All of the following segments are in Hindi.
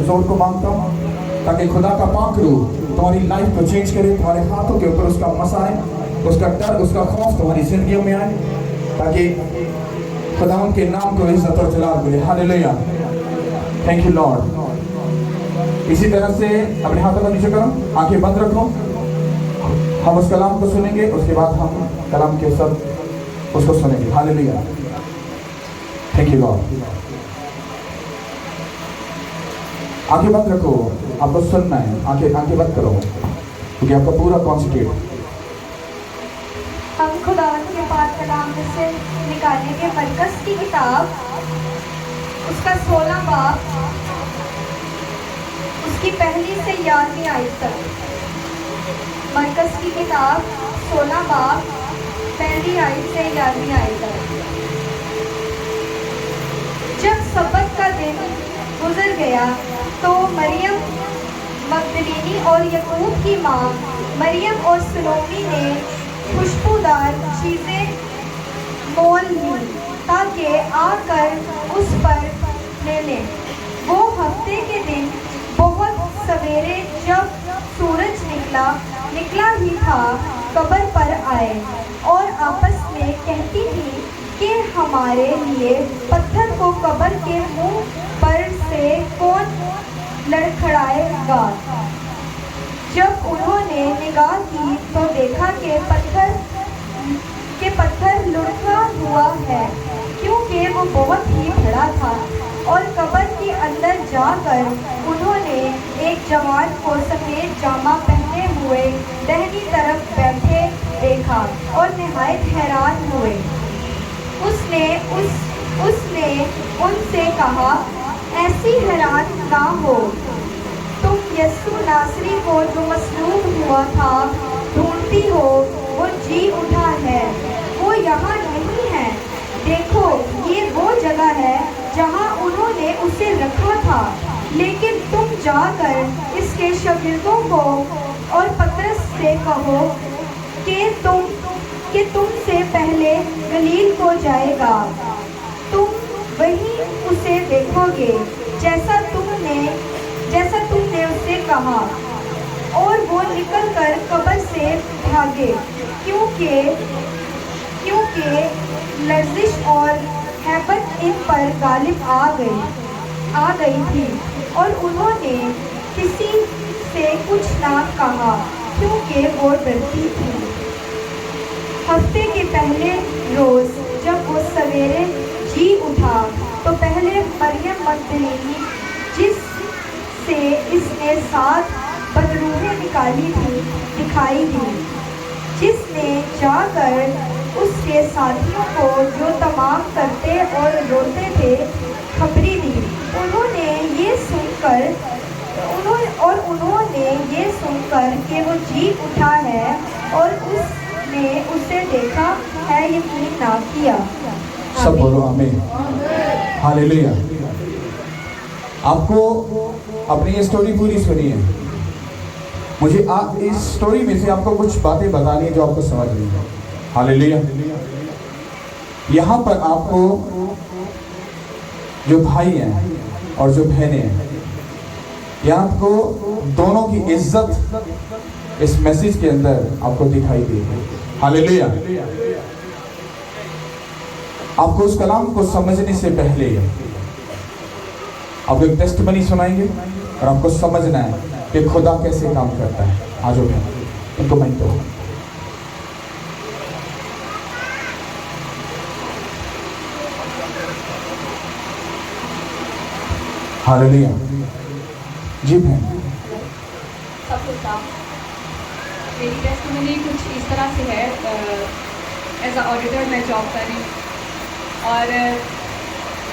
जोर को मांगता हूँ ताकि खुदा का पाक रूह तुम्हारी लाइफ को चेंज करे, तुम्हारे हाथों के ऊपर उसका मसा आए, उसका डर, उसका खौफ तुम्हारी जिंदगियों में आए, ताकि खुदा उनके नाम को इज्जत और जलाल मिले। Hallelujah, thank you Lord. इसी तरह से अपने हाथों को नीचे करो, आंखें बंद रखो। हम उस कलाम को सुनेंगे, उसके बाद हम कलाम के सब उसको सुनेंगे। Hallelujah, thank you Lord. आंखें बंद रखो, आपको सुनना है। आंखें बंद करो क्योंकि आपका पूरा कॉन्सेंट्रेट। हम खुदावंद के पाक कलाम में से निकालेंगे मरकस की किताब, उसका 16 बाब, उसकी पहली से 11वीं आयत तक। मरकस की किताब 16 बाब, पहली आयत से 11वीं आयत तक। जब सब्बत का दिन गुजर गया तो मरियम मगदलीनी और यकूब की माँ मरियम और सलोमी ने खुशबूदार चीज़ें मोल ली ताकि आकर उस पर ले लें। वो हफ्ते के दिन बहुत सवेरे जब सूरज निकला ही था, कब्र पर आए और आपस में कहती थी कि हमारे लिए पत्थर को कब्र के मुंह पर से कौन लड़खड़ाएगा। जब उन्होंने निगाह की तो देखा कि पत्थर लुढ़का हुआ है, क्योंकि वो बहुत ही बड़ा था। और कब्र के अंदर जाकर उन्होंने एक जवान को सफ़ेद जामा पहने हुए दाहिनी तरफ बैठे देखा और निहायत हैरान हुए। उसने उनसे कहा, ऐसी हैरान ना हो, तुम यीशु नासरी को जो मसलूब हुआ था ढूंढती हो, वो जी उठा है, वो यहाँ नहीं है। देखो, ये वो जगह है जहाँ उन्होंने उसे रखा था। लेकिन तुम जाकर इसके शागिर्दों को और पतरस से कहो कि तुमसे पहले गलील को जाएगा, तुम वहीं उसे देखोगे जैसा तुमने उससे कहा। और वो निकलकर कब्र से भागे, क्योंकि लर्जिश और हैबत इन पर गालिब आ गई थी। और उन्होंने किसी से कुछ ना कहा क्योंकि वो डरती थी। हफ्ते के पहले रोज़ जब वो सवेरे जी उठा तो पहले मरियम मगदलीनी, जिससे इसने 7 बदरूहें निकाली थी, दिखाई दी, जिसने जाकर उसके साथियों को जो तमाम करते और रोते थे खबरी दी। उन्होंने ये सुनकर कि वो जी उठा है और उसने उसे देखा है, यकीन ना किया। सब बोलो आमीन, हालेलुया। आपको अपनी ये स्टोरी पूरी सुनी है। मुझे इस स्टोरी में से आपको कुछ बातें बतानी है जो आपको समझ नहीं है। हालेलुया। यहाँ पर आपको जो भाई हैं और जो बहनें हैं, यहाँ आपको दोनों की इज्जत इस मैसेज के अंदर आपको दिखाई देगी। हालेलुया। आपको उस कलाम को समझने से पहले आपको एक टेस्टमनी सुनाएंगे और आपको समझना है कि खुदा कैसे काम करता है। आज इनको मैं तो हालेलुया। जी बहन, मेरी टेस्टमनी कुछ इस तरह से है। एज अ ऑडिटर मैं जॉब कर रही हूँ और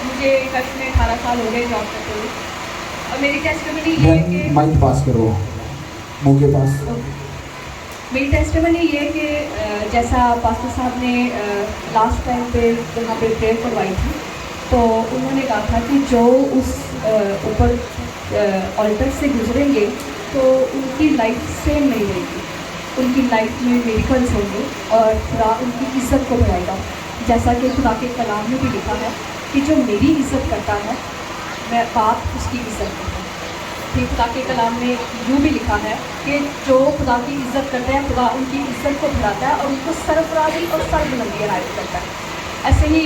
मुझे कच्छ में 18 साल हो गए जॉब करते हुए। और मेरी टेस्टमनी ये है कि माइक पास करो मुंह के पास। मेरी टेस्टमनी ये है कि जैसा पास्टर साहब ने लास्ट टाइम पे वहाँ पे प्रेयर करवाई थी, तो उन्होंने कहा था कि जो उस ऊपर ऑल्टर से गुजरेंगे तो उनकी लाइफ सेम नहीं रहेगी, उनकी लाइफ में मिरेकल्स होंगे और खुदा उनकी इज़्ज़त को बढ़ाएगा। जैसा कि खुदा के कलाम में भी लिखा है कि जो मेरी इज़्ज़त करता है मैं बाप उसकी इज़्ज़त करता हूँ। फिर खुदा के कलाम में यूँ भी लिखा है कि जो खुदा की इज़्ज़त करते हैं खुदा उनकी इज़्ज़त को बढ़ाता है और उनको सरफराजी और सरबुलंदी अनायत करता है। ऐसे ही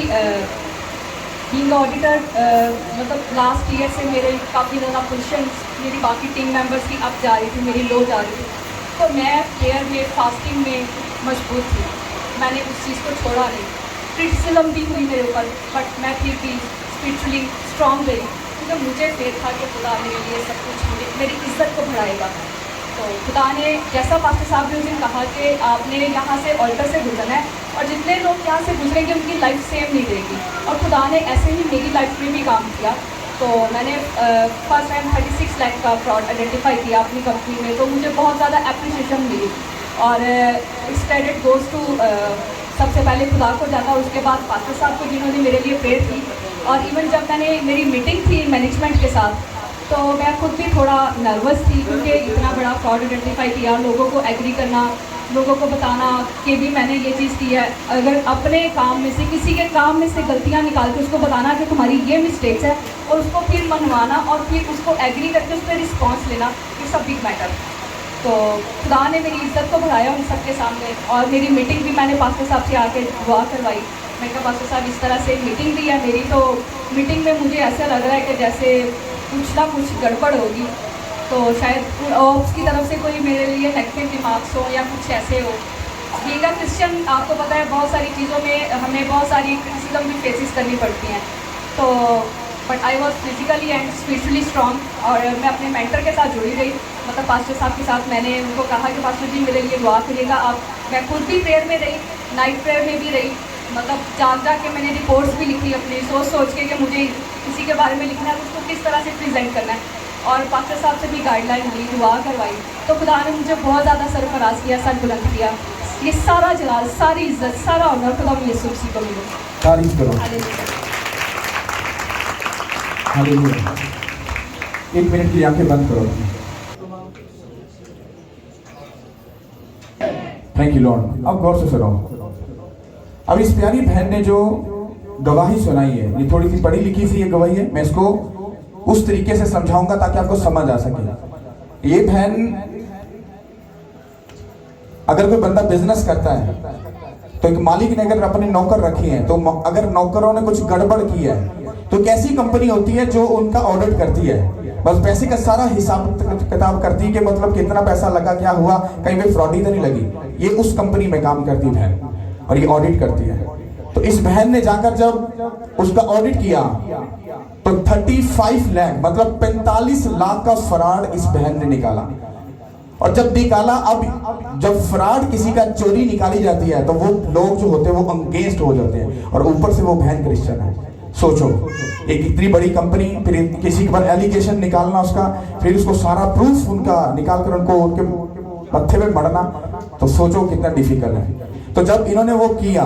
बीइंग ऑडिटर मतलब लास्ट ईयर से मेरे काफ़ी ज़्यादा पोजीशंस मेरी बाकी टीम मेंबर्स की अप जा रही थी, मेरी लो जा रही थी, तो मैं प्रेयर में फास्टिंग में मजबूत थी। मैंने उस चीज़ को छोड़ा नहीं। क्रिटिसिज्म भी हुई मेरे ऊपर, बट मैं फिर भी स्पिरिचुअली स्ट्रॉन्ग रही क्योंकि मुझे फेथ था कि खुदा मेरे लिए सब कुछ मेरी इज़्ज़त को बढ़ाएगा। तो खुदा ने जैसा पास्टर साहब ने उस दिन कहा कि आपने यहाँ से ऑल्टर से गुजरना है और जितने लोग यहाँ से गुजरेंगे उनकी लाइफ सेम नहीं रहेगी, और खुदा ने ऐसे ही मेरी लाइफ में भी काम किया। तो मैंने फर्स्ट टाइम 36 लाख का फ्रॉड आइडेंटिफाई किया अपनी कंपनी में, तो मुझे बहुत ज़्यादा अप्रिसिएशन मिली और इट्स क्रेडिट गोज़ टू सबसे पहले खुदा को जाता और उसके बाद पास्टर साहब को जिन्होंने मेरे लिए प्रेयर की। और इवन जब मेरी मीटिंग थी मैनेजमेंट के साथ तो मैं खुद भी थोड़ा नर्वस थी क्योंकि इतना बड़ा फ्रॉड आइडेंटिफाई किया, लोगों को एग्री करना, लोगों को बताना कि भी मैंने ये चीज़ की है। अगर अपने काम में से किसी के काम में से गलतियाँ निकाल के उसको बताना कि तुम्हारी ये मिस्टेक्स है और उसको फिर मनवाना और फिर उसको एग्री करके उस पर रिस्पॉन्स लेना, इट्स अ बिग मैटर। तो खुदा ने मेरी इज़्ज़त को बढ़ाया उन सबके सामने। और मेरी मीटिंग भी मैंने पास्टर साहब से आके दुआ करवाई। मैं कहा पास्टर साहब इस तरह से मीटिंग दी है मेरी, तो मीटिंग में मुझे ऐसा लग रहा है कि जैसे कुछ ना कुछ गड़बड़ होगी, तो शायद उसकी तरफ से कोई मेरे लिए नेगेटिव रिमार्क्स हो या कुछ ऐसे हो। बीइंग अ क्रिश्चियन आपको पता है बहुत सारी चीज़ों में हमें बहुत सारी क्रिटिसिज्म भी फेसिस करनी पड़ती हैं। तो but I was physically and spiritually strong और मैं अपने मेंटर के साथ जुड़ी रही। मतलब पास्टर साहब के साथ मैंने उनको कहा कि पास्टर जी मेरे लिए दुआ करिएगा आप। मैं खुद भी प्रेयर में रही, नाइट प्रेयर में भी रही, मतलब जा के मैंने रिपोर्ट्स भी लिखी अपनी सोच के कि मुझे किसी के बारे में लिखना है तो उसको किस तरह से प्रेजेंट करना है। और पास्टर साहब से भी गाइडलाइन ली, दुआ करवाई, तो खुदा ने मुझे बहुत ज़्यादा सरफराज किया, सर बुलंद किया। ये सारा जलाल, सारी इज्जत, सारा ऑनर खुदा यीशु मसीह को मिले। तारीफ करो। हालेलुया। 1 मिनट की आंखें बंद करो। Thank you Lord. अब गौर से सुनो। अब इस प्यारी बहन ने जो गवाही सुनाई है, ये थोड़ी सी पढ़ी लिखी सी ये गवाही है, मैं इसको उस तरीके से समझाऊंगा ताकि आपको समझ आ सके। ये बहन, अगर कोई बंदा बिजनेस करता है तो एक मालिक ने अगर अपने नौकर रखे हैं, तो अगर नौकरों ने कुछ गड़बड़ की है तो कैसी कंपनी होती है जो उनका ऑडिट करती है, बस पैसे का सारा हिसाब किताब करती है कि मतलब कितना पैसा लगा, क्या हुआ, कहीं पे फ्रॉडी तो नहीं लगी। ये उस कंपनी में काम करती है बहन और ये ऑडिट करती है। तो इस बहन ने जाकर जब उसका ऑडिट किया तो 35 लाख मतलब 45 लाख का फ्रॉड इस बहन ने निकाला। और जब निकाला, अब जब फ्रॉड किसी का चोरी निकाली जाती है तो वो लोग जो होते हैं वो अगेंस्ट हो जाते हैं, और ऊपर से वो बहन क्रिश्चियन है। सोचो, एक इतनी बड़ी कंपनी, फिर किसी के पर एलिगेशन निकालना उसका, फिर उसको सारा प्रूफ उनका निकाल कर उनको उनके मत्थे पे मरना, तो सोचो कितना डिफिकल्ट है। तो जब इन्होंने वो किया,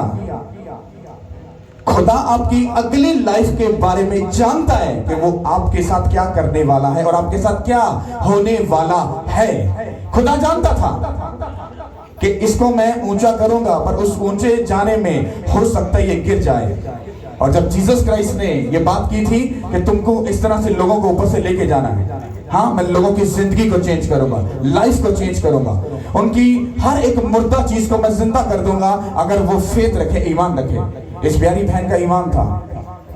खुदा आपकी अगली लाइफ के बारे में जानता है कि वो आपके साथ क्या करने वाला है और आपके साथ क्या होने वाला है। खुदा जानता था कि इसको मैं ऊंचा करूंगा, पर उस ऊंचे जाने में हो सकता है ये गिर जाए। और जब जीसस क्राइस्ट ने ये बात की थी कि तुमको इस तरह से लोगों को ऊपर से लेके जाना है, हाँ, मैं लोगों की जिंदगी को चेंज करूंगा, लाइफ को चेंज करूंगा, उनकी हर एक मुर्दा चीज को मैं जिंदा कर दूंगा अगर वो फेथ रखे, ईमान रखे। इस प्यारी बहन का ईमान था।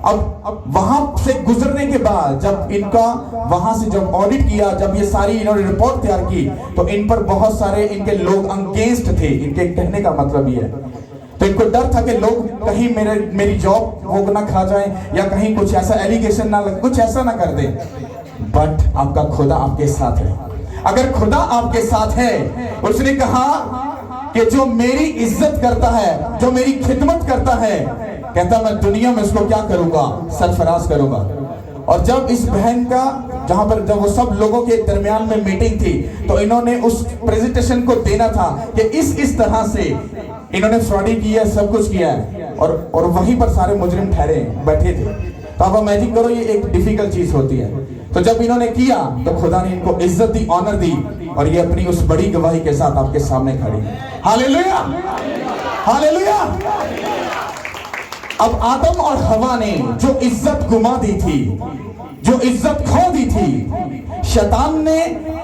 अब वहां से गुजरने के बाद जब इनका वहां से जब ऑडिट किया, जब ये सारी इन्होंने रिपोर्ट तैयार की, तो इन पर बहुत सारे इनके लोग अगेंस्ट थे। इनके कहने का मतलब ये है, तो इनको डर था कि लोग कहीं मेरी जॉब वो ना खा जाए या कहीं कुछ ऐसा एलिगेशन ना लगे, कुछ ऐसा ना कर दे। बट आपका खुदा आपके साथ है। अगर खुदा आपके साथ है, उसने कहा कि जो मेरी इज्जत करता है, जो मेरी खिदमत करता है, कहता मैं दुनिया में उसको क्या करूंगा, सरफराज करूंगा। और जब इस बहन का जहां पर जब वो सब लोगों के दरमियान में मीटिंग थी, तो इन्होंने उस प्रेजेंटेशन को देना था कि इस तरह से इन्होंने फ्रॉडी किया, सब कुछ किया है, और वहीं पर सारे मुजरिम ठहरे बैठे थे। तो आप इमेजिन करो, ये एक डिफिकल्ट चीज होती है। तो जब इन्होंने किया तो खुदा ने इनको इज्जत दी, ऑनर दी, और ये अपनी उस बड़ी गवाही के साथ आपके सामने खड़ी है। Hallelujah, hallelujah. अब आदम और हवा ने जो इज्जत गुमा दी थी, जो इज्जत खो दी थी, शैतान ने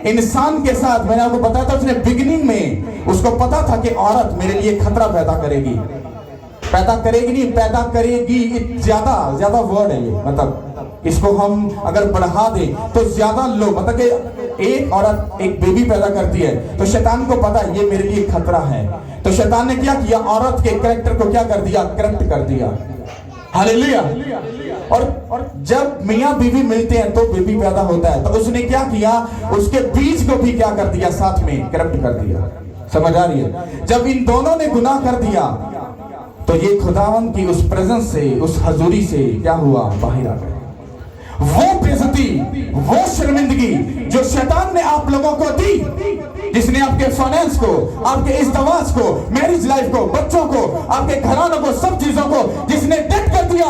इंसान के साथ, मैंने आपको बताया था, उसने बिगिनिंग में उसको पता था कि औरत मेरे लिए खतरा पैदा करेगी नहीं, पैदा करेगी, ज्यादा वर्ड है ये, मतलब इसको हम अगर बढ़ा दें तो ज्यादा लोग, मतलब कि एक औरत एक बेबी पैदा करती है तो शैतान को पता है ये मेरे लिए खतरा है, तो शैतान ने क्या किया, औरत के कैरेक्टर को क्या कर दिया, करप्ट कर दिया। हालेलुया। और जब मियां बीवी मिलते हैं तो बेबी पैदा होता है, तो उसने क्या किया, उसके बीज को भी क्या कर दिया, साथ में करप्ट कर दिया। समझ आ रही है? जब इन दोनों ने गुनाह कर दिया तो ये खुदावन की उस प्रेजेंस से, उस हजूरी से क्या हुआ, बाहर आ गए। वो बेइज्जती, वो शर्मिंदगी जो शैतान ने आप लोगों को दी, जिसने आपके फाइनेंस को, आपके इज़्दिवाज को, मैरिज लाइफ को, बच्चों को, आपके घरानों को, सब चीजों को जिसने डेड कर दिया,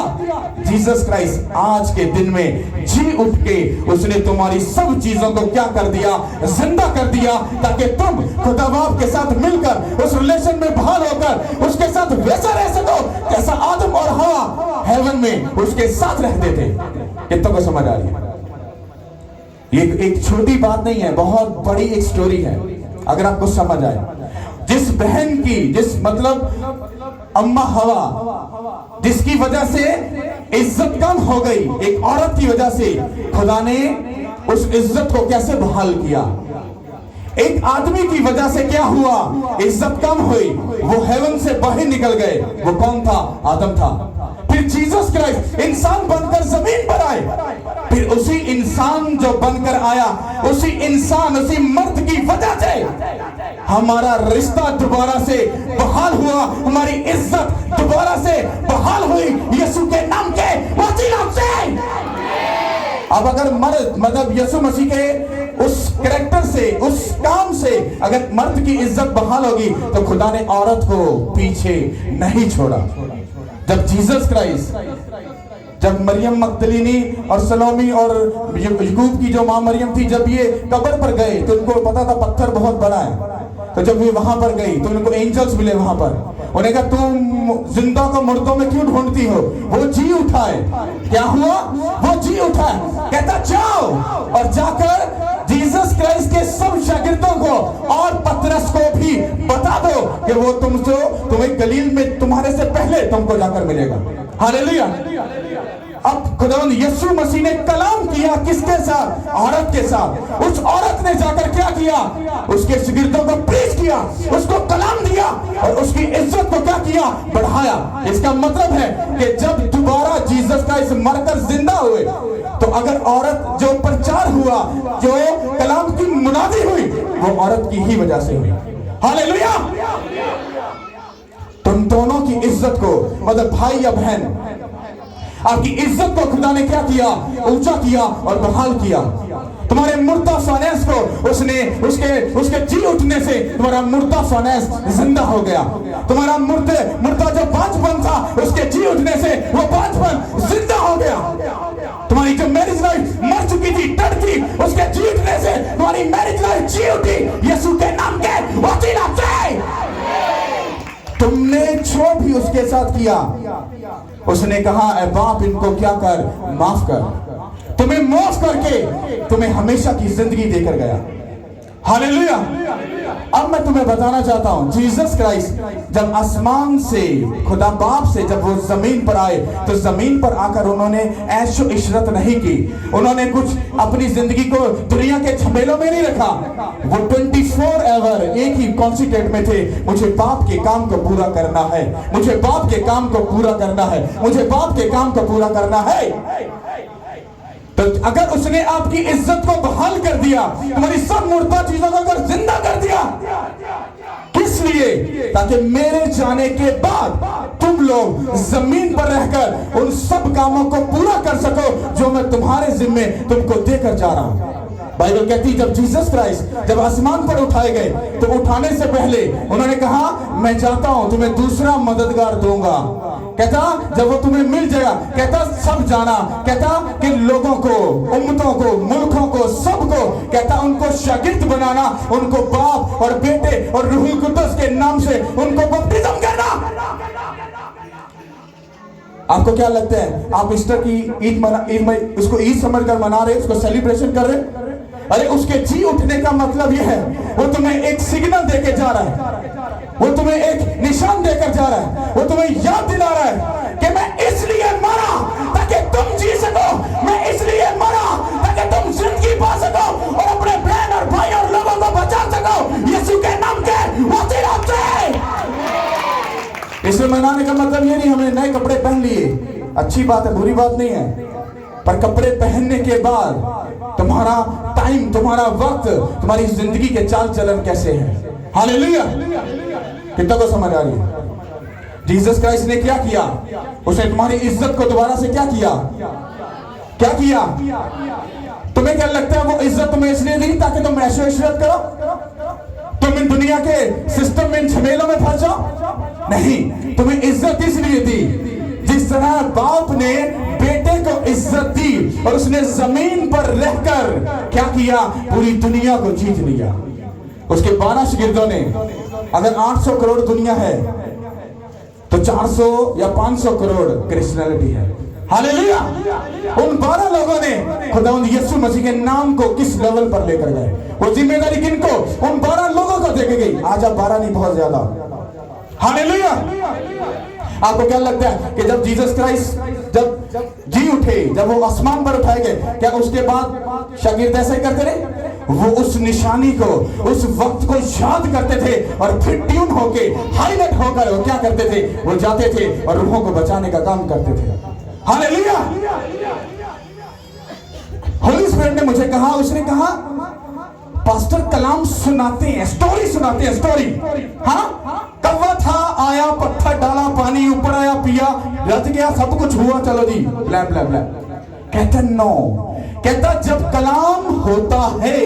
जीसस क्राइस्ट आज के दिन में जी उठ के उसने तुम्हारी सब चीजों को क्या कर दिया, जिंदा कर दिया, ताकि तुम खुदा बाप के साथ मिलकर उस रिलेशन में बहाल होकर उसके साथ वैसा रह सको जैसा आदम और हवा हेवन में उसके साथ रहते थे। कितनों को समझ आ रही है? ये एक छोटी बात नहीं है, बहुत बड़ी एक स्टोरी है। अगर आपको समझ आए, जिस बहन की, जिस मतलब अम्मा हवा, जिसकी वजह से इज्जत कम हो गई, एक औरत की वजह से खुदा ने उस इज्जत को कैसे बहाल किया। एक आदमी की वजह से क्या हुआ, इज्जत कम हुई, वो हेवन से बाहर निकल गए। वो कौन था? आदम था। फिर जीसस क्राइस्ट इंसान बनकर जमीन पर आए, फिर उसी इंसान जो बनकर आया, उसी इंसान, उसी मर्द की वजह से हमारा रिश्ता दोबारा से बहाल हुआ, हमारी इज्जत दोबारा से बहाल हुई यीशु के नाम के वसीला से। अब अगर मर्द, मतलब यीशु मसीह के उस कैरेक्टर से, उस काम से अगर मर्द की इज्जत बहाल होगी तो खुदा ने औरत को पीछे नहीं छोड़ा। जब जीसस क्राइस्ट, जब मरियम मगदलीनी और सलोमी और याकूब की जो मां मरियम थी, जब ये कब्र पर गए तो उनको पता था पत्थर बहुत बड़ा है, तो जब ये वहां पर गई तो उनको एंजल्स मिले वहां पर। उन्हें कहा तुम जिंदा को मुर्दों में क्यों ढूंढती हो? वो जी उठा है। क्या हुआ? वो जी उठा है। कहता जाओ और जाकर जीसस क्राइस्ट के सब शागिर्दों को और पतरस को भी बता दो कि वो तुम्हें गलील में तुम्हारे से पहले तुमको जाकर मिलेगा। हालेलुया। अब खुदावंद यीशु मसीह ने कलाम किया किसके साथ? औरत के साथ। उस औरत ने जाकर क्या किया? उसके शागिर्दों को प्रीच किया, उसको कलाम दिया और उसकी इज्जत को क्या किया? बढ़ाया। इसका मतलब है कि जब दोबारा जीसस क्राइस्ट मरकर जिंदा हुए तो अगर औरत जो प्रचार हुआ, जो कलाम की मुनादी हुई, वो औरत की ही वजह से हुई। हालेलुया। तुम दोनों की इज्जत को, मतलब भाई या बहन, आपकी इज्जत को खुदा ने क्या किया? ऊंचा किया और बहाल किया। तुम्हारे मुर्दा फाइनेंस को उसके जी उठने से तुम्हारा मुर्दा फाइनेंस जिंदा हो गया। तुम्हारा मुर्दा जो बांझपन था, उसके जी उठने से वो बांझपन जिंदा हो गया। तुम्हारी जो मैरिज लाइफ मर चुकी थी, डर थी, उसके जी उठने से तुम्हारी मैरिज लाइफ जी उठी यीशु के नाम के वसीला से। तुमने जो भी उसके साथ किया, उसने कहा ऐ बाप इनको क्या कर, माफ कर। तुम्हें माफ करके तुम्हें हमेशा की जिंदगी देकर गया। हालेलुया। अब मैं तुम्हें बताना चाहता हूं, जीसस क्राइस्ट जब आसमान से, खुदा बाप से जब वो जमीन पर आए तो जमीन पर आकर उन्होंने ऐशो इशरत नहीं की। उन्होंने कुछ अपनी जिंदगी को दुनिया के झमेलों में नहीं रखा। वो 24 आवर एक ही कॉन्सेंट्रेट में थे, मुझे बाप के काम को पूरा करना है, मुझे बाप के काम को पूरा करना है, मुझे बाप के काम को पूरा करना है। तो अगर उसने आपकी इज्जत को बहाल कर दिया, तुम्हारी सब मुर्दा चीजों को अगर जिंदा कर दिया, किस लिए? ताकि मेरे जाने के बाद तुम लोग जमीन पर रहकर उन सब कामों को पूरा कर सको जो मैं तुम्हारे जिम्मे तुमको देकर जा रहा हूं। बाइबल कहती है जब जीसस क्राइस्ट जब आसमान पर उठाए गए तो उठाने से पहले उन्होंने कहा मैं जाता हूं, तुम्हें दूसरा मददगार दूंगा। कहता जब वो तुम्हें मिल जाएगा, कहता सब जाना, कहता कि लोगों को, उम्मतों को, मुल्कों को, सबको, कहता उनको शागिर्द बनाना, उनको बाप और बेटे और रूहुल कुद्दुस के नाम से उनको बपतिस्म करना। आपको क्या लगता है? आप ईस्टर की ईद उसको ईद समझकर मना रहे, उसको सेलिब्रेशन कर रहे, अरे उसके जी उठने का मतलब यह है, वो तुम्हें एक सिग्नल देके जा रहा है, वो तुम्हें एक निशान देकर जा रहा है, वो तुम्हें याद दिला रहा है कि मैं इसलिए मरा ताकि तुम जी सको, मैं इसलिए मरा ताकि तुम जिंदगी पा सको और अपने बहन और भाई और लोगों को बचा सको। यीशु के नाम के वसीले से। इसे मनाने का मतलब ये नहीं हमने नए कपड़े पहन लिए, अच्छी बात है, बुरी बात नहीं है, पर कपड़े पहनने के बाद तुम्हारा टाइम, तुम्हारा वक्त, तुम्हारी जिंदगी के चाल चलन कैसे है। हालेलुया। कितना को समझ आ रही है? जीसस क्राइस्ट ने क्या किया? उसने तुम्हारी इज्जत को दोबारा से क्या किया? क्या किया? तुम्हें क्या लगता है वो इज्जत तुम्हें इसलिए दी ताकि तुम ऐशो इशरत करो, तुम इन दुनिया के सिस्टम में, इन झमेलों में फंस जाओ? नहीं, तुम्हें इज्जत इसलिए दी जिस तरह बाप ने बेटे को इज्जत दी और उसने जमीन पर रहकर क्या किया? पूरी दुनिया को जीत लिया। उसके 12 शागिर्दों ने, अगर 800 करोड़ दुनिया है तो 400 या 500 करोड़ क्रिश्चियनिटी है। हालेलुया। उन 12 लोगों ने खुदावंद यीशु मसीह के नाम को किस लेवल पर लेकर गए? वो जिम्मेदारी किनको? उन 12 लोगों को देके गई। आज आप 12 नहीं, बहुत ज्यादा। हालेलुया। आपको क्या लगता है कि जब जीसस क्राइस्ट जब जी उठे, जब वो आसमान पर उठाए गए, क्या उसके बाद शागिर्द ऐसे करते रहे? वो उस निशानी को, उस वक्त को याद करते थे और फिर ट्यून होके, हाईलाइट होकर वो क्या करते थे? वो जाते थे और रूहों को बचाने का काम करते थे। हालेलुया। होली स्पिरिट ने मुझे कहा, उसने कहा पास्टर कलाम सुनाते हैं, स्टोरी सुनाते हैं, स्टोरी। हाँ, कौवा था, आया, पत्थर डाला, पानी ऊपर आया, पिया, रच गया, सब कुछ हुआ, चलो जी, ब्लैप ब्लैप ब्लैप। कहता नो, कहता जब कलाम होता है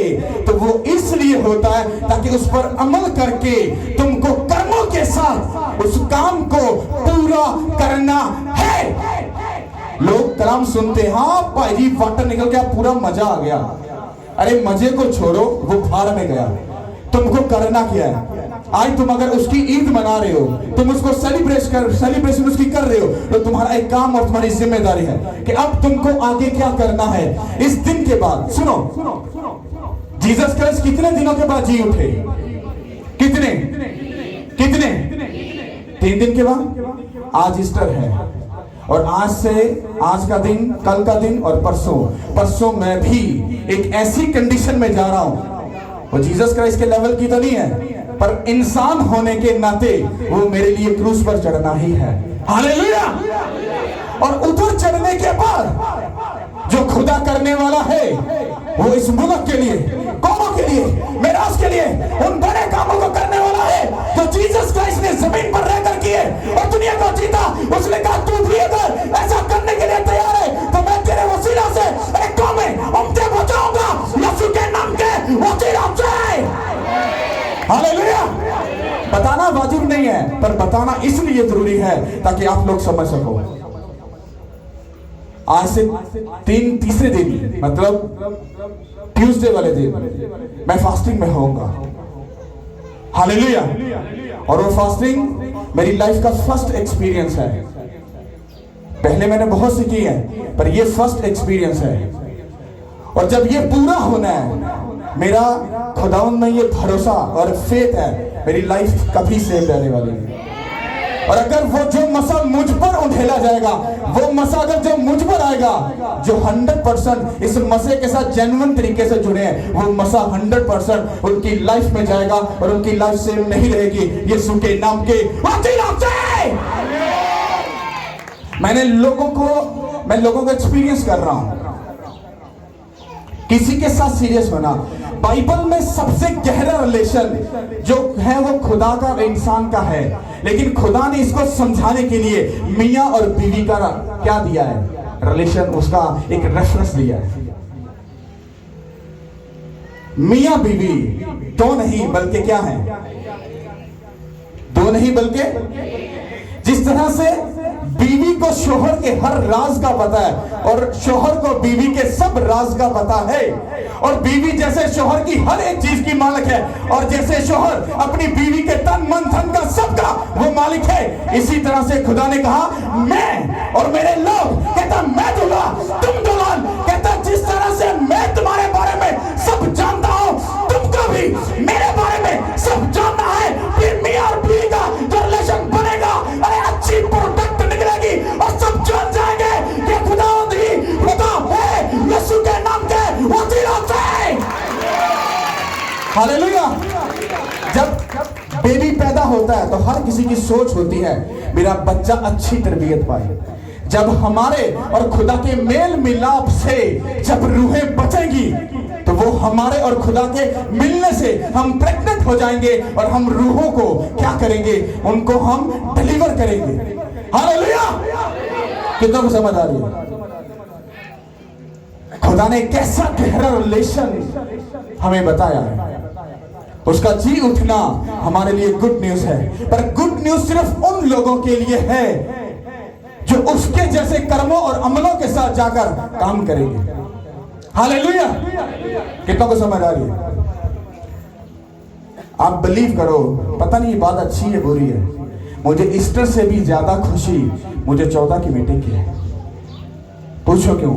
तो वो इसलिए होता है ताकि उस पर अमल करके तुमको कर्मों के साथ उस काम को पूरा करना है। लोग कलाम सुनते, हाँ भाई जी वाटर निकल गया, पूरा मजा आ गया। अरे मजे को छोड़ो, वो भाड़ में गया। तुमको करना क्या है? आज तुम अगर उसकी ईद मना रहे हो, तुम उसको सेलिब्रेशन उसकी कर रहे हो, तो तुम्हारा एक काम और तुम्हारी जिम्मेदारी है कि अब तुमको आगे क्या करना है इस दिन के बाद। सुनो, जीसस क्राइस्ट कितने दिनों के बाद जी उठे? कितने? 3 दिन के बाद। आज ईस्टर है और आज का दिन, कल का दिन और परसों मैं भी एक ऐसी कंडीशन में जा रहा हूं, वो जीसस क्राइस्ट के लेवल की तो नहीं है, पर इंसान होने के नाते वो मेरे लिए क्रूस पर चढ़ना ही है। हालेलुया। और उधर चढ़ने के बाद जो खुदा करने वाला है वो इस मुल्क के लिए, कौमों के लिए, मेरास के लिए उन बड़े कामों को करने वाला है जो जीसस क्राइस्ट ने जमीन पर रहकर किए और दुनिया को जीता। उसने कहा तू भी अगर ऐसा करने के लिए तैयार है तो मैं तेरे वसीला से एक कौम में उम्मतें बचाऊंगा, यीशु के नाम के वसीला से। हालेलुया। बताना वाजिब नहीं है, पर बताना इसलिए जरूरी है ताकि आप लोग समझ सको। आज से तीसरे दिन, मतलब ट्यूसडे वाले दिन मैं फास्टिंग में होऊंगा। हालेलुया। और वो फास्टिंग मेरी लाइफ का फर्स्ट एक्सपीरियंस है। पहले मैंने बहुत सी की है, पर ये फर्स्ट एक्सपीरियंस है। और जब ये पूरा होना है, मेरा खुदावंद में ये भरोसा और फेथ है, मेरी लाइफ कभी सेव रहने वाली नहीं। और अगर वो जो मसा मुझ पर उठेला जाएगा, वो मसा अगर जो मुझ पर आएगा, जो 100% इस मसे के साथ जेन्युइन तरीके से जुड़े हैं, वो मसा 100% उनकी लाइफ में जाएगा और उनकी लाइफ सेव नहीं रहेगी यीशु के नाम के वसीला से। मैं लोगों को एक्सपीरियंस कर रहा हूं। किसी के साथ सीरियस होना, बाइबल में सबसे गहरा रिलेशन जो है वो खुदा का और इंसान का है, लेकिन खुदा ने इसको समझाने के लिए मियां और बीवी का क्या दिया है? रिलेशन, उसका एक रेफरेंस दिया है। मियां बीवी दो नहीं बल्कि क्या है? दो नहीं बल्कि जिस तरह से बीवी को शोहर के हर राज का पता है और शोहर को बीवी के सब राज का पता है, और बीवी जैसे शोहर की हर एक चीज की मालिक है, और जैसे शोहर अपनी बीवी के तन मन धन का सबका वो मालिक है, इसी तरह से खुदा ने कहा मैं और मेरे लोग, कहता मैं दूल्हा तुम दुल्हन, कहता जिस तरह से मैं तुम्हारे बारे में सब हालेलुया। जब बेबी पैदा होता है तो हर किसी की सोच होती है मेरा बच्चा अच्छी तरबियत पाए। जब हमारे और खुदा के मेल मिलाप से जब रूहें बचेंगी तो वो हमारे और खुदा के मिलने से हम प्रेग्नेंट हो जाएंगे और हम रूहों को क्या करेंगे, उनको हम डिलीवर करेंगे। हालेलुया। कितना समझ आ रही है? खुदा ने कैसा गहरा रिलेशन हमें बताया है। उसका जी उठना हमारे लिए गुड न्यूज है, पर गुड न्यूज सिर्फ उन लोगों के लिए है जो उसके जैसे कर्मों और अमलों के साथ जाकर काम करेंगे। हालेलुया। कितना को समझ आ रही है? आप बिलीव करो, पता नहीं ये बात अच्छी है बुरी है, मुझे ईस्टर से भी ज्यादा खुशी मुझे 14 की मीटिंग की है। पूछो क्यों?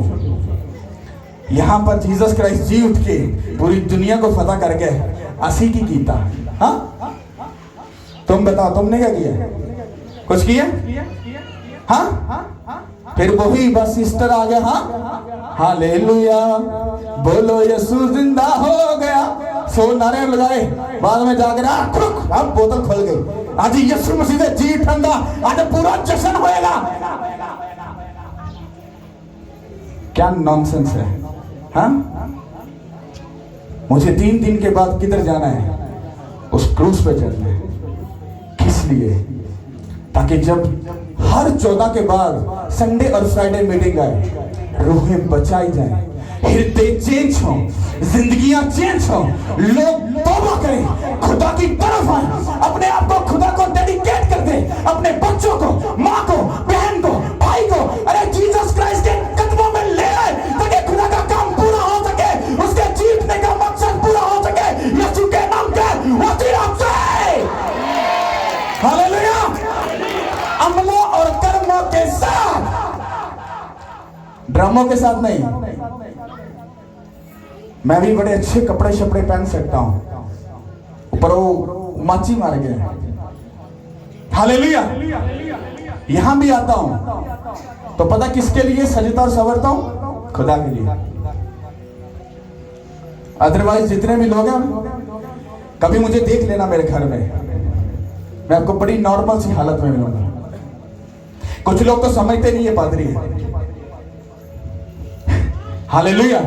यहां पर जीसस क्राइस्ट जी उठ के पूरी दुनिया को फतह करके असी की कीता। हाँ, तुम बताओ तुमने क्या किया? कुछ किया? हाँ, फिर वही बस ईस्टर आ गया। हाँ, हालेलुया, बोलो यीशु जिंदा हो गया, सो नारे लगाए, बाद में जाकर अब बोतल खुल गई। आज यीशु मसीह से जी ठंडा, आज पूरा जश्न होएगा। क्या नॉनसेंस है? हाँ, मुझे 3 दिन के बाद किधर जाना है? उस क्रूज पे चलना है। किस लिए? ताकि जब हर 14 के बाद संडे और फ्राइडे मीटिंग आए, रूहें बचाई जाए, हृदय चेंज हो, जिंदगियां चेंज हो, लोग तौबा करें, खुदा की तरफ आए, अपने आप को खुदा को डेडिकेट कर दे, अपने बच्चों को, माँ को, बहन को, भाई को, अरे जीसस क्राइस्ट के कदमों में ले आए ताकि खुदा का काम पूरा हो सके, उसके जीतने का मकसद पूरा हो सके। यीशु के नाम पे हालेलुया। अमलों और कर्मों के साथ, ड्रामों के साथ नहीं। मैं भी बड़े अच्छे कपड़े शपड़े पहन सकता हूं, ऊपर वो माची मार गए। हालेलुया। यहां भी आता हूं तो पता किसके लिए सजता और संवरता हूं? खुदा के लिए। अदरवाइज जितने भी लोग हैं, कभी मुझे देख लेना मेरे घर में, मैं आपको बड़ी नॉर्मल सी हालत में मिलूंगा। कुछ लोग तो समझते नहीं है पादरी है। हालेलुया।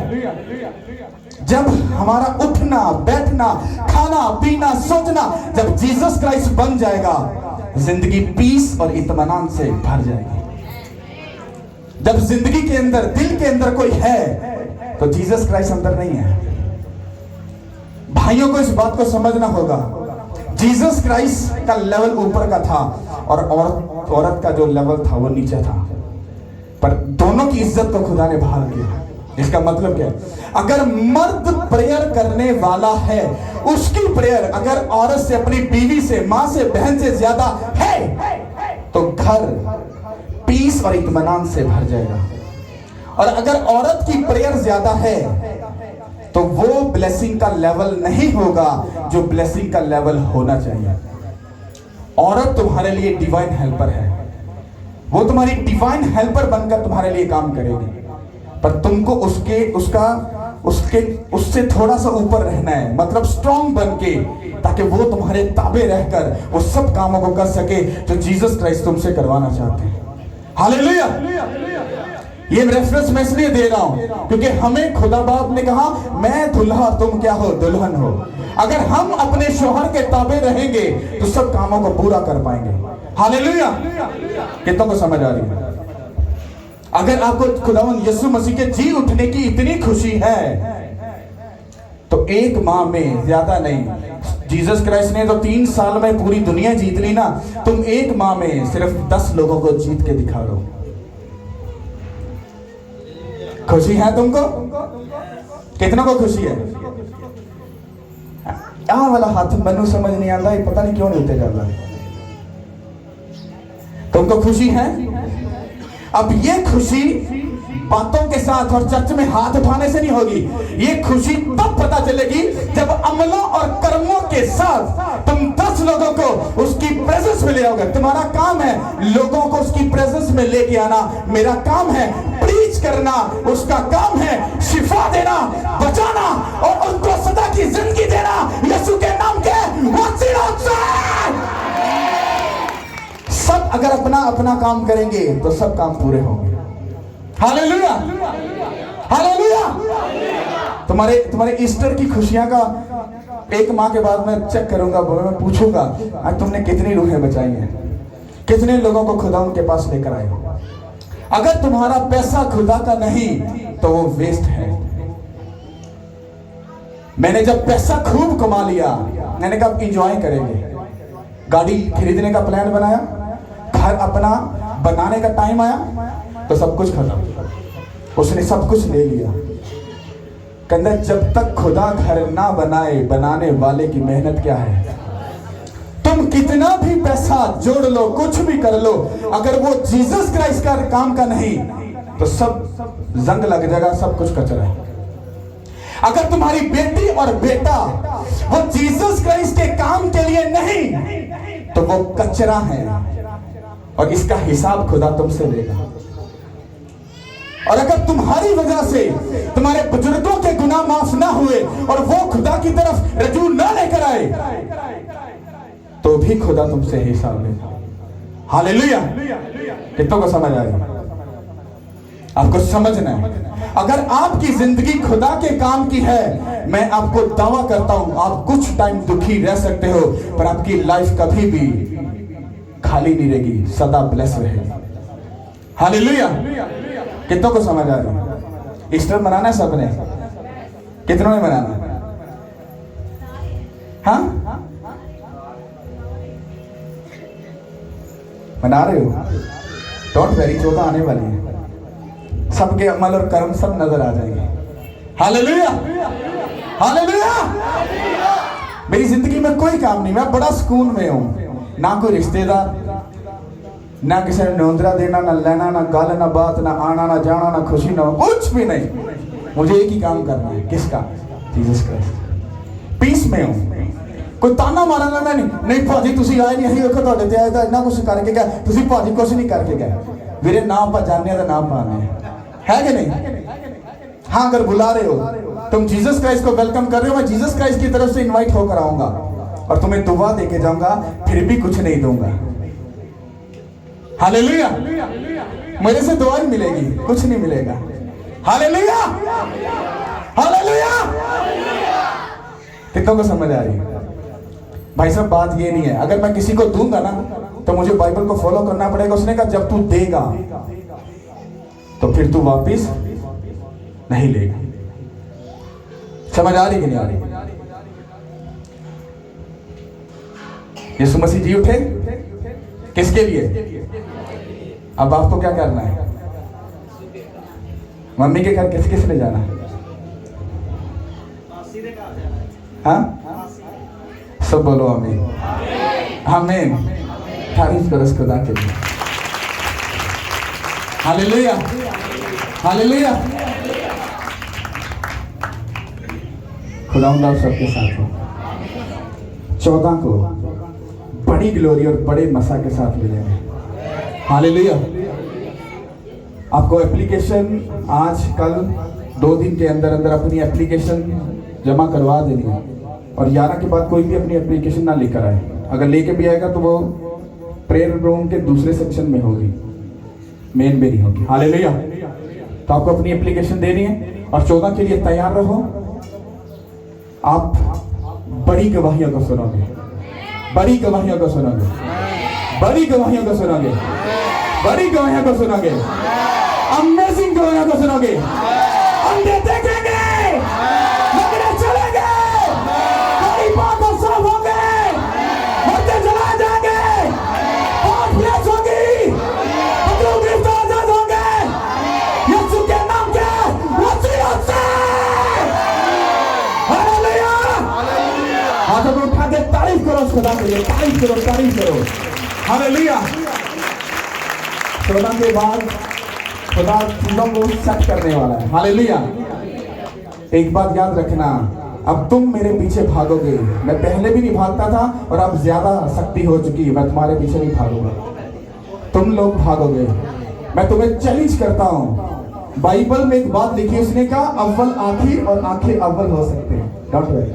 जब हमारा उठना बैठना खाना पीना सोचना जब जीसस क्राइस्ट बन जाएगा, जिंदगी पीस और इत्मीनान से भर जाएगी। जब जिंदगी के अंदर दिल के अंदर कोई है तो जीसस क्राइस्ट अंदर नहीं है। भाइयों को इस बात को समझना होगा, जीसस क्राइस्ट का लेवल ऊपर का था और औरत का जो लेवल था वो नीचे था, पर दोनों की इज्जत को खुदा ने बहाल किया। इसका मतलब क्या है? अगर मर्द प्रेयर करने वाला है, उसकी प्रेयर अगर औरत से, अपनी बीवी से, मां से, बहन से ज्यादा है तो घर पीस और इत्मीनान से भर जाएगा। और अगर औरत की प्रेयर ज्यादा है तो वो ब्लेसिंग का लेवल नहीं होगा जो ब्लेसिंग का लेवल होना चाहिए। औरत तुम्हारे लिए डिवाइन हेल्पर है, वो तुम्हारी डिवाइन हेल्पर बनकर तुम्हारे लिए काम करेगी, पर तुमको उससे थोड़ा सा ऊपर रहना है, मतलब स्ट्रॉन्ग बन के, ताकि वो तुम्हारे ताबे रहकर वो सब कामों को कर सके जो जीसस क्राइस्ट तुमसे करवाना चाहते हैं। हालेलुया। ये रेफरेंस मैं इसलिए दे रहा हूं क्योंकि हमें खुदा बाप ने कहा, मैं दुल्हा तुम क्या हो? दुल्हन हो। अगर हम अपने शौहर के ताबे रहेंगे तो सब कामों को पूरा कर पाएंगे। हालेलुया। कितनों को समझ आ रही है? अगर आपको खुदावंद यीशु मसीह के जी उठने की इतनी खुशी है तो एक माह में, ज्यादा नहीं, जीसस क्राइस्ट ने तो 3 साल में पूरी दुनिया जीत ली ना, तुम एक माह में सिर्फ 10 लोगों को जीत के दिखा दो। खुशी है तुमको? कितनों को खुशी है? यहां वाला हाथ मनु समझ नहीं आता, पता नहीं क्यों नहीं उठे जा रहा। तुमको खुशी है? अब ये खुशी बातों के साथ और चर्च में हाथ उठाने से नहीं होगी। ये खुशी तब पता चलेगी जब अमलों और कर्मों के साथ तुम 10 लोगों को उसकी प्रेजेंस में ले आओगे। तुम्हारा काम है लोगों को उसकी प्रेजेंस में लेके आना, मेरा काम है प्रीच करना, उसका काम है शिफा देना, बचाना और उनको सदा की जिंदगी देना। अगर अपना अपना काम करेंगे तो सब काम पूरे होंगे। Hallelujah, hallelujah. तुम्हारे ईस्टर की खुशियां का 1 माह के बाद मैं चेक करूंगा, मैं पूछूंगा आज तुमने कितनी रूहें बचाई हैं, कितने लोगों को खुदा उनके पास लेकर आए। अगर तुम्हारा पैसा खुदा का नहीं तो वो वेस्ट है। मैंने जब पैसा खूब कमा लिया, मैंने कहा इंजॉय करेंगे, गाड़ी खरीदने का प्लान बनाया, घर अपना बनाने का टाइम आया तो सब कुछ खत्म, उसने सब कुछ ले लिया। कहता जब तक खुदा घर ना बनाए, बनाने वाले की मेहनत क्या है। तुम कितना भी पैसा जोड़ लो, कुछ भी कर लो, अगर वो जीसस क्राइस्ट का काम का नहीं तो सब जंग लग जाएगा, सब कुछ कचरा है। अगर तुम्हारी बेटी और बेटा वो जीसस क्राइस्ट के काम के लिए नहीं तो वो कचरा है, और इसका हिसाब खुदा तुमसे लेगा। और अगर तुम्हारी वजह से तुम्हारे बुजुर्गों के गुनाह माफ ना हुए और वो खुदा की तरफ रजू ना लेकर आए तो भी खुदा तुमसे हिसाब लेगा। हालेलुया। कितनों को समझ आएगा? आपको समझना है, अगर आपकी जिंदगी खुदा के काम की है, मैं आपको दावा करता हूं आप कुछ टाइम दुखी रह सकते हो पर आपकी लाइफ कभी भी खाली नहीं रहेगी, सदा ब्लेस रहेगी। हालेलुया। कितनों को समझ आ रही है? ईस्टर मनाना है सबने? कितनों ने मनाना? हाँ, मना रहे हो? डोंट वेरी, 14 आने वाली है, सबके अमल और कर्म सब नजर आ जाएंगे। Hallelujah, hallelujah. मेरी जिंदगी में कोई काम नहीं, मैं बड़ा सुकून में हूं, ना कोई रिश्तेदार, ना किसी ने नौंदरा देना, ना लेना, ना गाल, ना बात, ना आना, ना जाना, ना खुशी, ना कुछ भी नहीं। मुझे एक ही काम करना है, किसका? Jesus Christ. पीस में हूं, कोई ताना मारना ना नहीं भाजी तुसी आए नहीं, देखो ਤੁਹਾਡੇ ਤੇ ਆਇਆ ਤਾਂ ਇੰਨਾ ਕੁਝ ਕਰਕੇ ਗਏ, ਤੁਸੀਂ ਭਾਜੀ ਕੁਝ नहीं करके गए। ਵੀਰੇ ਨਾ ਆਪਾਂ ਜਾਣਦੇ ਤਾਂ ਨਾ ਪਾਣੇ है कि नहीं? हाँ, अगर बुला रहे हो, तुम जीसस क्राइस्ट को वेलकम कर रहे हो, मैं जीसस क्राइस्ट की तरफ से इनवाइट होकर आऊंगा और तुम्हें दुआ देके जाऊंगा, फिर भी कुछ नहीं दूंगा। हालेलुया। मेरे से दुआ ही मिलेगी, कुछ नहीं मिलेगा। Hallelujah, hallelujah. कितनों को समझ आ रही है? भाई साहब बात ये नहीं है, अगर मैं किसी को दूंगा ना तो मुझे बाइबल को फॉलो करना पड़ेगा। उसने कहा जब तू देगा तो फिर तू वापिस नहीं लेगा। समझ आ रही कि नहीं आ रही? यीशु मसीह जी उठे किसके लिए? अब आपको क्या करना है? मम्मी के घर किस किस ने जाना है? हाँ, सब बोलो आमीन, आमीन। तारीफ करो खुदा के लिए। Hallelujah, hallelujah. खुदावंद आप सबके साथ हो। 14 को बड़ी ग्लोरी और बड़े मसा के साथ मिलेंगे। हालेलुया। आपको एप्लीकेशन आज कल 2 दिन के अंदर अंदर अपनी एप्लीकेशन जमा करवा देनी है, और 11 के बाद कोई भी अपनी एप्लीकेशन ना लेकर आए। अगर लेके भी आएगा तो वो प्रेयर रूम के दूसरे सेक्शन में होगी, मेन में नहीं होगी। हालेलुया। तो आपको अपनी एप्लीकेशन देनी है और 14 के लिए तैयार रहो। आप बड़ी गवाहियों को सुनोगे, बड़ी गवाहियों को सुनोगे, बड़ी गवाहियों को सुनोगे, बड़ी गवाहियों को सुनोगे, अमेजिंग गवाहियों को सुनोगे। अंधे देखेंगे, लंगड़े चलेंगे, बड़ी बातें साफ होंगे, मरते जला जाएंगे, और प्लेस होगी, पकड़ो गिरफ्तार आजाद होंगे। यीशु के नाम के वसीले से। हालेलुया, हाथों को उठा के तारीफ करो खुदा के लिए, तारीफ करो, तारीफ करो। हालेलुया। 14 के बाद खुदा चीजों को सेट करने वाला है। हालेलुया। एक बात याद रखना, अब तुम मेरे पीछे भागोगे। मैं पहले भी नहीं भागता था और अब ज्यादा शक्ति हो चुकी है, मैं तुम्हारे पीछे नहीं भागूंगा, तुम लोग भागोगे। मैं तुम्हें चैलेंज करता हूं। बाइबल में एक बात लिखी, उसने कहा अव्वल आखिर और आखिर अव्वल हो सकते हैं। डोंट वरी,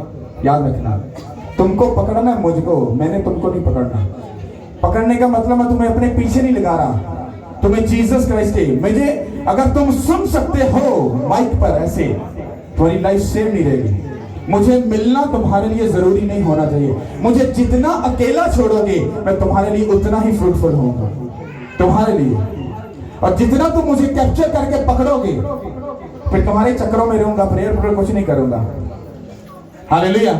याद रखना। तुमको पकड़ना है मुझको, मैंने तुमको नहीं पकड़ना। पकड़ने का मतलब मैं तुम्हें अपने पीछे नहीं लगा रहा, तुम्हें जीसस क्राइस्ट के मुझे अगर तुम सुन सकते हो माइक पर ऐसे, तुम्हारी लाइफ सेव नहीं रहेगी। मुझे मिलना तुम्हारे लिए जरूरी नहीं होना चाहिए। मुझे जितना अकेला छोड़ोगे मैं तुम्हारे लिए उतना ही फ्रूटफुल होऊंगा तुम्हारे लिए, और जितना तुम मुझे कैप्चर करके पकड़ोगे फिर तुम्हारे चक्करों में रहूंगा, प्रेयर पर कुछ नहीं करूंगा। हालेलुया।